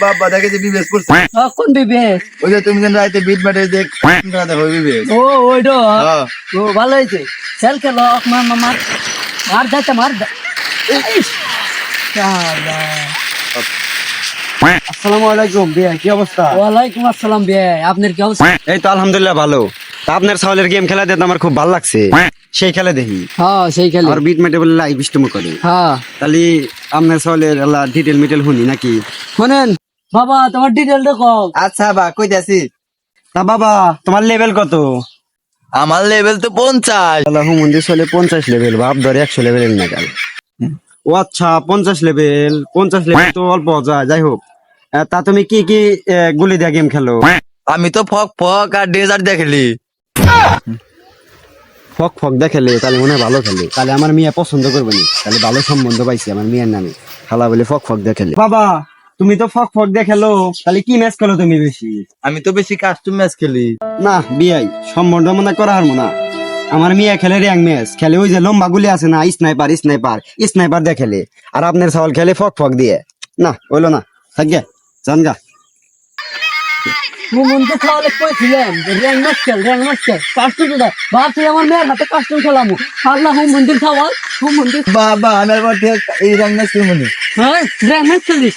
বাবা দেখে যে বিবেশ করছে কোন বিবেশ? ওই যে তুমি যেন রাইতে বিট মাঠে দেখ দেখো বিবেশ ও ওইটা হ্যাঁ ও ভালো হয়েছে। খেল খেলো মার মার মার যাচ্ছে মার আসসালামু আলাইকুম ভাইয়া কি অবস্থা ওয়ালাইকুম আসসালাম ভাই, আপনার কি অবস্থা? এই তো আলহামদুলিল্লাহ ভালো। তা আপনার ছাগলের গেম খেলা দেখতে আমার খুব ভালো লাগছে, সেই খেলা দেখি। হ্যাঁ সেই খেলে। আর বিট মেটে বলে লাইভ স্ট্রিম করে, হ্যাঁ তাহলে আপনার ছাগলের ডিটেল মিটেল শুনি নাকি? শোনেন বাবা, তোমার ডিটেলটা কও। আচ্ছা বা কইতাছি তা বাবা তোমার লেভেল কত? আমার লেভেল তো 50 হুমন্দির চলে 50 লেভেল, ভাব ধরে 100 লেভেলের নাগাল। ও আচ্ছা 50 লেভেল, 50 লেভেল তো অল্প যায়। যাই হোক, তা তুমি কি কি গুলি দিয়ে গেম খেলো? আমি তো ফক ফক আর ডেজার্ট দেখলি ফক ফক দেখেলে তাহলে মনে হয় ভালো খেলে, তাহলে আমার মেয়ে পছন্দ করবে না, তাহলে ভালো সম্বন্ধ পাইছি আমার মেয়ের নামে। খালা বলে ফক ফক দেখেলে। বাবা তুমি তো ফক ফক দেখেলো, তাহলে কি ম্যাচ খেলো তুমি বেশি? আমি তো বেশি কাস্টম ম্যাচ খেলি না বিয়াই সম্বন্ধ মনে করা হারমো না। আমার মেয়ে খেলে র্যাঙ্ক ম্যাচ খেলে, ওই যে লম্বা গুলি আছে না, স্নাইপার স্নাইপার স্নাইপার দেখেলে। আর আপনার ছাগল খেলে ফক ফক দিয়ে। না হইলো না, থাকবে জানগা। হুমন্দির খাওয়ালে কইছিলেন র্যাং ম্যাচ খেল, র্যাং ম্যাচ খেল, কাস্টম তো দেয়। ভাবছি আমার মেয়ের হাতে কাস্টম খেলামু, আল্লাহ হুমন্দির খাওয়াল, হুমন্দির বাবা আমার এই রঙ ম্যাচ খেলবো হ্যাঁ র্যাং ম্যাচ খেলিস।